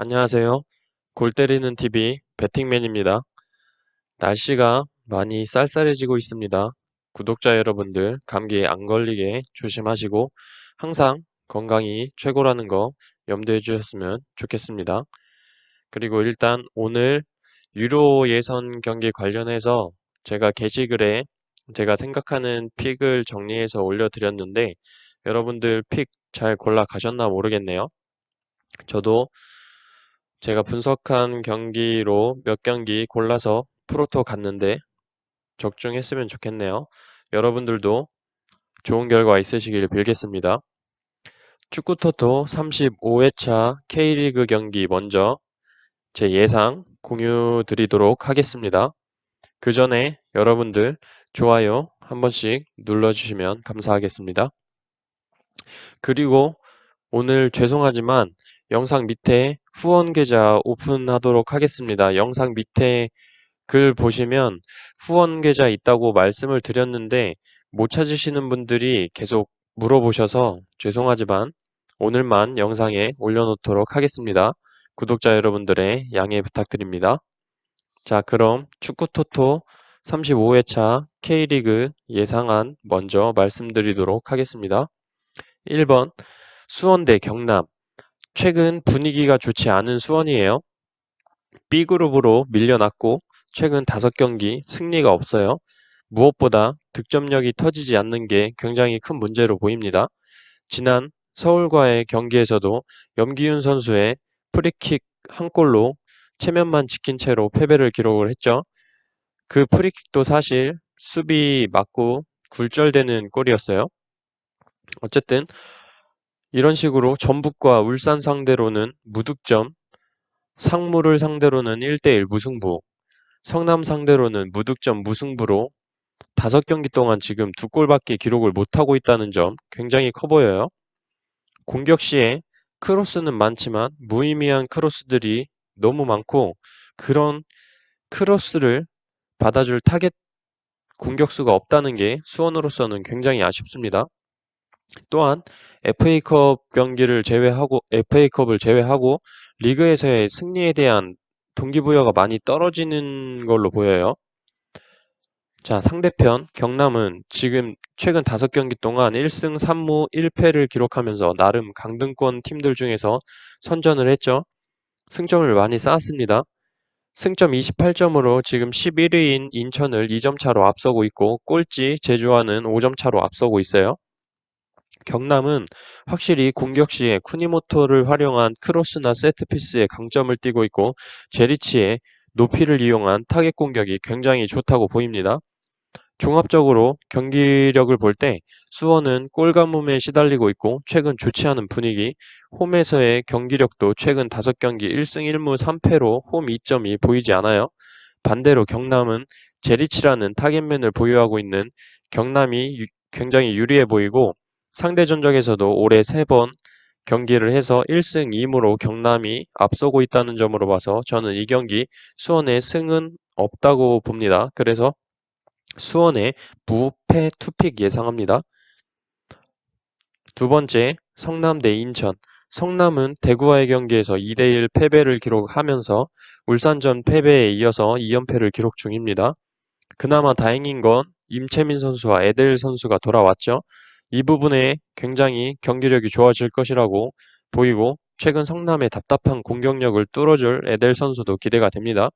안녕하세요. 골 때리는 TV 배팅맨입니다. 날씨가 많이 쌀쌀해지고 있습니다. 구독자 여러분들 감기에 안 걸리게 조심하시고 항상 건강이 최고라는 거 염두해 주셨으면 좋겠습니다. 그리고 일단 오늘 유로 예선 경기 관련해서 제가 게시글에 제가 생각하는 픽을 정리해서 올려드렸는데 여러분들 픽 잘 골라 가셨나 모르겠네요. 저도 제가 분석한 경기로 몇 경기 골라서 프로토 갔는데 적중했으면 좋겠네요. 여러분들도 좋은 결과 있으시길 빌겠습니다. 축구토토 35회차 K리그 경기 먼저 제 예상 공유 드리도록 하겠습니다. 그 전에 여러분들 좋아요 한 번씩 눌러주시면 감사하겠습니다. 그리고 오늘 죄송하지만 영상 밑에 후원 계좌 오픈하도록 하겠습니다. 영상 밑에 글 보시면 후원 계좌 있다고 말씀을 드렸는데 못 찾으시는 분들이 계속 물어보셔서 죄송하지만 오늘만 영상에 올려놓도록 하겠습니다. 구독자 여러분들의 양해 부탁드립니다. 자, 그럼 축구토토 35회차 K리그 예상안 먼저 말씀드리도록 하겠습니다. 1번 수원 대 경남. 최근 분위기가 좋지 않은 수원이에요. B그룹으로 밀려났고 최근 5경기 승리가 없어요. 무엇보다 득점력이 터지지 않는 게 굉장히 큰 문제로 보입니다. 지난 서울과의 경기에서도 염기훈 선수의 프리킥 한 골로 체면만 지킨 채로 패배를 기록을 했죠. 그 프리킥도 사실 수비 맞고 굴절되는 골이었어요. 어쨌든 이런 식으로 전북과 울산 상대로는 무득점, 상무를 상대로는 1대1 무승부, 성남 상대로는 무득점 무승부로 5경기 동안 지금 2골밖에 기록을 못하고 있다는 점 굉장히 커 보여요. 공격 시에 크로스는 많지만 무의미한 크로스들이 너무 많고 그런 크로스를 받아줄 타겟 공격수가 없다는 게 수원으로서는 굉장히 아쉽습니다. 또한 FA컵을 제외하고 리그에서의 승리에 대한 동기부여가 많이 떨어지는 걸로 보여요. 자, 상대편 경남은 지금 최근 5경기 동안 1승 3무 1패를 기록하면서 나름 강등권 팀들 중에서 선전을 했죠. 승점을 많이 쌓았습니다. 승점 28점으로 지금 11위인 인천을 2점 차로 앞서고 있고 꼴찌 제주와는 5점 차로 앞서고 있어요. 경남은 확실히 공격 시에 쿠니모토를 활용한 크로스나 세트피스에 강점을 띠고 있고 제리치의 높이를 이용한 타겟 공격이 굉장히 좋다고 보입니다. 종합적으로 경기력을 볼 때 수원은 골가뭄에 시달리고 있고 최근 좋지 않은 분위기, 홈에서의 경기력도 최근 5경기 1승 1무 3패로 홈 이점이 보이지 않아요. 반대로 경남은 제리치라는 타겟맨을 보유하고 있는 경남이 굉장히 유리해 보이고 상대 전적에서도 올해 3번 경기를 해서 1승 2무로 경남이 앞서고 있다는 점으로 봐서 저는 이 경기 수원의 승은 없다고 봅니다. 그래서 수원의 무패 투픽 예상합니다. 두 번째, 성남 대 인천. 성남은 대구와의 경기에서 2대1 패배를 기록하면서 울산전 패배에 이어서 2연패를 기록 중입니다. 그나마 다행인 건 임채민 선수와 에델 선수가 돌아왔죠. 이 부분에 굉장히 경기력이 좋아질 것이라고 보이고 최근 성남의 답답한 공격력을 뚫어줄 에델 선수도 기대가 됩니다.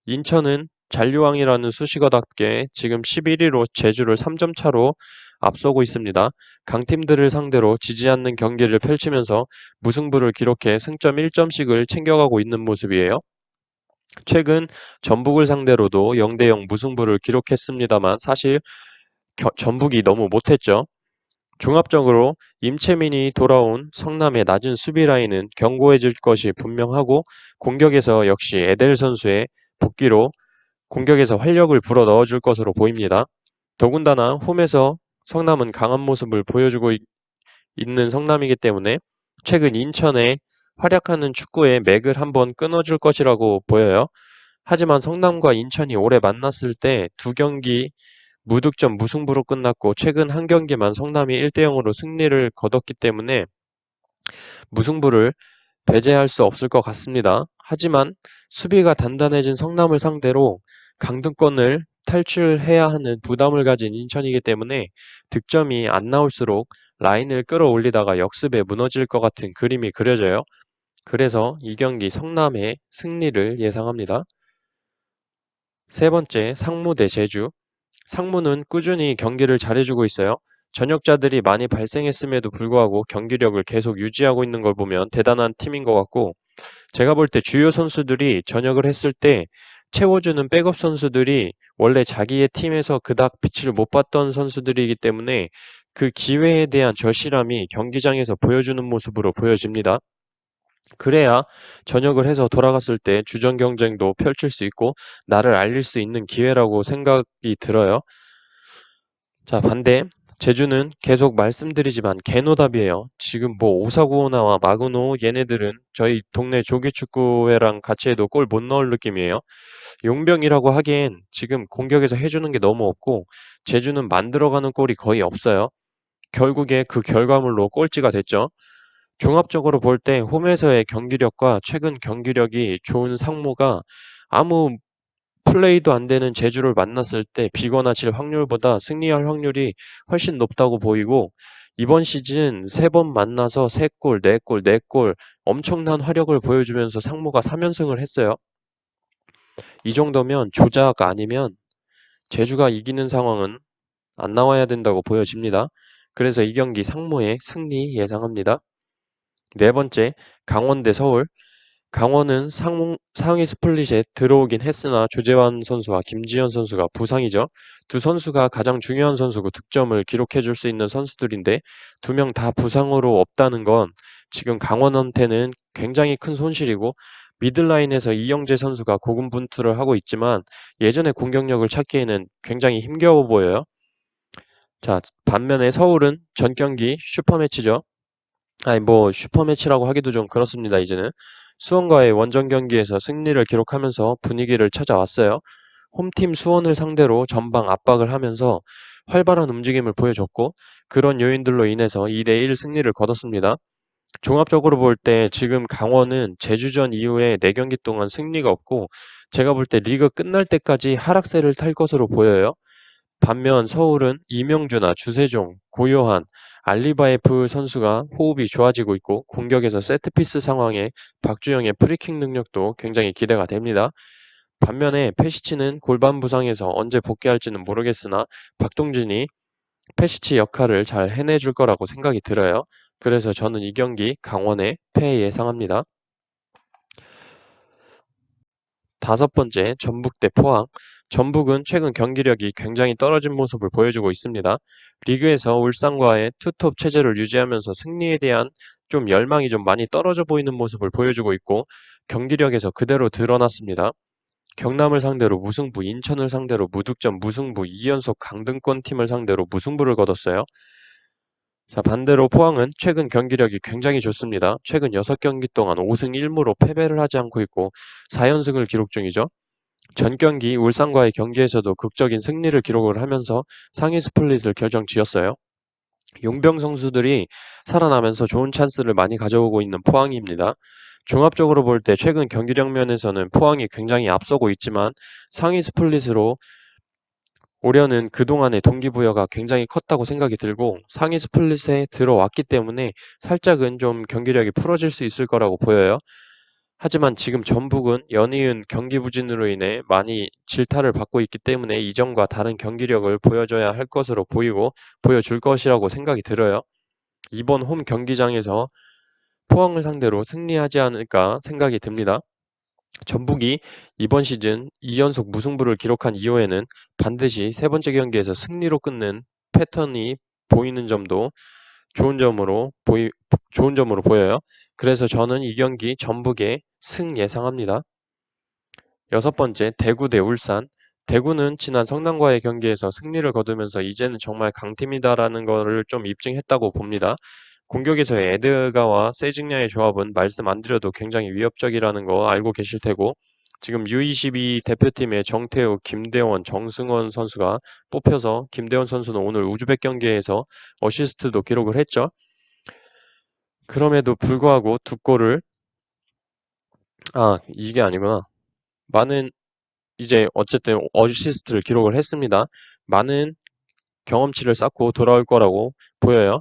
인천은 잔류왕이라는 수식어답게 지금 11위로 제주를 3점 차로 앞서고 있습니다. 강팀들을 상대로 지지 않는 경기를 펼치면서 무승부를 기록해 승점 1점씩을 챙겨가고 있는 모습이에요. 최근 전북을 상대로도 0대0 무승부를 기록했습니다만 사실 전북이 너무 못했죠. 종합적으로 임채민이 돌아온 성남의 낮은 수비 라인은 견고해질 것이 분명하고 공격에서 역시 에델 선수의 복귀로 공격에서 활력을 불어 넣어줄 것으로 보입니다. 더군다나 홈에서 성남은 강한 모습을 보여주고 있는 성남이기 때문에 최근 인천의 활약하는 축구의 맥을 한번 끊어줄 것이라고 보여요. 하지만 성남과 인천이 올해 만났을 때 2경기 무득점 무승부로 끝났고 최근 한 경기만 성남이 1대0으로 승리를 거뒀기 때문에 무승부를 배제할 수 없을 것 같습니다. 하지만 수비가 단단해진 성남을 상대로 강등권을 탈출해야 하는 부담을 가진 인천이기 때문에 득점이 안 나올수록 라인을 끌어올리다가 역습에 무너질 것 같은 그림이 그려져요. 그래서 이 경기 성남의 승리를 예상합니다. 세 번째, 상무 대 제주. 상무는 꾸준히 경기를 잘해주고 있어요. 전역자들이 많이 발생했음에도 불구하고 경기력을 계속 유지하고 있는 걸 보면 대단한 팀인 것 같고, 제가 볼 때 주요 선수들이 전역을 했을 때 채워주는 백업 선수들이 원래 자기의 팀에서 그닥 빛을 못 봤던 선수들이기 때문에 그 기회에 대한 절실함이 경기장에서 보여주는 모습으로 보여집니다. 그래야 전역을 해서 돌아갔을 때 주전 경쟁도 펼칠 수 있고 나를 알릴 수 있는 기회라고 생각이 들어요. 자, 반대. 제주는 계속 말씀드리지만 개노답이에요. 지금 뭐 오사구호나와 마그노 얘네들은 저희 동네 조기축구회랑 같이 해도 골 못 넣을 느낌이에요. 용병이라고 하기엔 지금 공격에서 해주는 게 너무 없고 제주는 만들어가는 골이 거의 없어요. 결국에 그 결과물로 꼴찌가 됐죠. 종합적으로 볼 때 홈에서의 경기력과 최근 경기력이 좋은 상무가 아무 플레이도 안 되는 제주를 만났을 때 비거나 질 확률보다 승리할 확률이 훨씬 높다고 보이고 이번 시즌 3번 만나서 3골, 4골, 4골 엄청난 화력을 보여주면서 상무가 3연승을 했어요. 이 정도면 조작 아니면 제주가 이기는 상황은 안 나와야 된다고 보여집니다. 그래서 이 경기 상무의 승리 예상합니다. 네 번째, 강원 대 서울. 강원은 상위 스플릿에 들어오긴 했으나 조재환 선수와 김지현 선수가 부상이죠. 두 선수가 가장 중요한 선수고 득점을 기록해 줄 수 있는 선수들인데 두 명 다 부상으로 없다는 건 지금 강원한테는 굉장히 큰 손실이고 미들라인에서 이영재 선수가 고군분투를 하고 있지만 예전의 공격력을 찾기에는 굉장히 힘겨워 보여요. 자, 반면에 서울은 전 경기 슈퍼매치죠. 아니 뭐 슈퍼매치라고 하기도 좀 그렇습니다. 이제는 수원과의 원정 경기에서 승리를 기록하면서 분위기를 찾아왔어요. 홈팀 수원을 상대로 전방 압박을 하면서 활발한 움직임을 보여줬고 그런 요인들로 인해서 2대1 승리를 거뒀습니다. 종합적으로 볼 때 지금 강원은 제주전 이후에 4경기 동안 승리가 없고 제가 볼 때 리그 끝날 때까지 하락세를 탈 것으로 보여요. 반면 서울은 이명주나 주세종, 고요한, 알리바예프 선수가 호흡이 좋아지고 있고 공격에서 세트피스 상황에 박주영의 프리킥 능력도 굉장히 기대가 됩니다. 반면에 페시치는 골반 부상에서 언제 복귀할지는 모르겠으나 박동진이 페시치 역할을 잘 해내줄 거라고 생각이 들어요. 그래서 저는 이 경기 강원의 패 예상합니다. 다섯 번째, 전북 대 포항. 전북은 최근 경기력이 굉장히 떨어진 모습을 보여주고 있습니다. 리그에서 울산과의 투톱 체제를 유지하면서 승리에 대한 좀 열망이 좀 많이 떨어져 보이는 모습을 보여주고 있고 경기력에서 그대로 드러났습니다. 경남을 상대로 무승부, 인천을 상대로 무득점, 무승부, 2연속 강등권 팀을 상대로 무승부를 거뒀어요. 자, 반대로 포항은 최근 경기력이 굉장히 좋습니다. 최근 6경기 동안 5승 1무로 패배를 하지 않고 있고 4연승을 기록 중이죠. 전 경기 울산과의 경기에서도 극적인 승리를 기록을 하면서 상위 스플릿을 결정지었어요. 용병 선수들이 살아나면서 좋은 찬스를 많이 가져오고 있는 포항입니다. 종합적으로 볼 때 최근 경기력 면에서는 포항이 굉장히 앞서고 있지만 상위 스플릿으로 오려는 그동안의 동기부여가 굉장히 컸다고 생각이 들고 상위 스플릿에 들어왔기 때문에 살짝은 좀 경기력이 풀어질 수 있을 거라고 보여요. 하지만 지금 전북은 연이은 경기 부진으로 인해 많이 질타를 받고 있기 때문에 이전과 다른 경기력을 보여줘야 할 것으로 보이고 보여줄 것이라고 생각이 들어요. 이번 홈 경기장에서 포항을 상대로 승리하지 않을까 생각이 듭니다. 전북이 이번 시즌 2연속 무승부를 기록한 이후에는 반드시 세 번째 경기에서 승리로 끊는 패턴이 보이는 점도 좋은 점으로 보여요. 그래서 저는 이 경기 전북의 승 예상합니다. 여섯 번째, 대구 대 울산. 대구는 지난 성남과의 경기에서 승리를 거두면서 이제는 정말 강팀이다라는 거를 좀 입증했다고 봅니다. 공격에서의 에드가와 세징야의 조합은 말씀 안 드려도 굉장히 위협적이라는 거 알고 계실 테고 지금 U22 대표팀의 정태우, 김대원, 정승원 선수가 뽑혀서 김대원 선수는 오늘 우즈벡 경기에서 어시스트도 기록을 했죠. 그럼에도 불구하고 두 골을 아, 이게 아니구나. 많은 이제 어쨌든 어시스트를 기록을 했습니다. 많은 경험치를 쌓고 돌아올 거라고 보여요.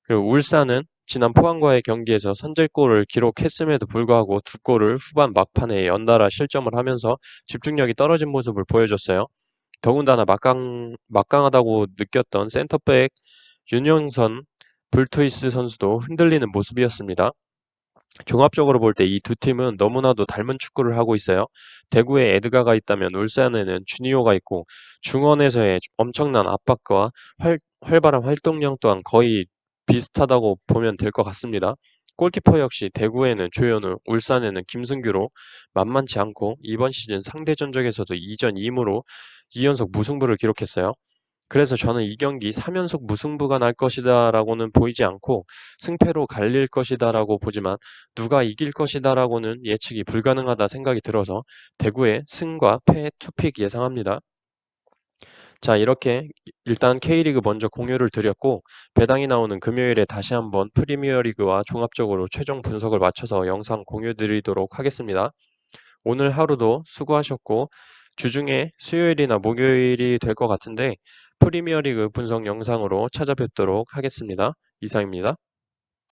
그리고 울산은 지난 포항과의 경기에서 선제골을 기록했음에도 불구하고 두 골을 후반 막판에 연달아 실점을 하면서 집중력이 떨어진 모습을 보여줬어요. 더군다나 막강하다고 느꼈던 센터백 윤영선 불투이스 선수도 흔들리는 모습이었습니다. 종합적으로 볼 때 이 두 팀은 너무나도 닮은 축구를 하고 있어요. 대구에 에드가가 있다면 울산에는 주니오가 있고 중원에서의 엄청난 압박과 활발한 활동량 또한 거의 비슷하다고 보면 될 것 같습니다. 골키퍼 역시 대구에는 조현우, 울산에는 김승규로 만만치 않고 이번 시즌 상대 전적에서도 2전 2무로 2연속 무승부를 기록했어요. 그래서 저는 이 경기 3연속 무승부가 날 것이다라고는 보이지 않고 승패로 갈릴 것이다라고 보지만 누가 이길 것이다라고는 예측이 불가능하다 생각이 들어서 대구의 승과 패 투픽 예상합니다. 자, 이렇게 일단 K리그 먼저 공유를 드렸고 배당이 나오는 금요일에 다시 한번 프리미어리그와 종합적으로 최종 분석을 맞춰서 영상 공유 드리도록 하겠습니다. 오늘 하루도 수고하셨고 주중에 수요일이나 목요일이 될 것 같은데 프리미어리그 분석 영상으로 찾아뵙도록 하겠습니다. 이상입니다.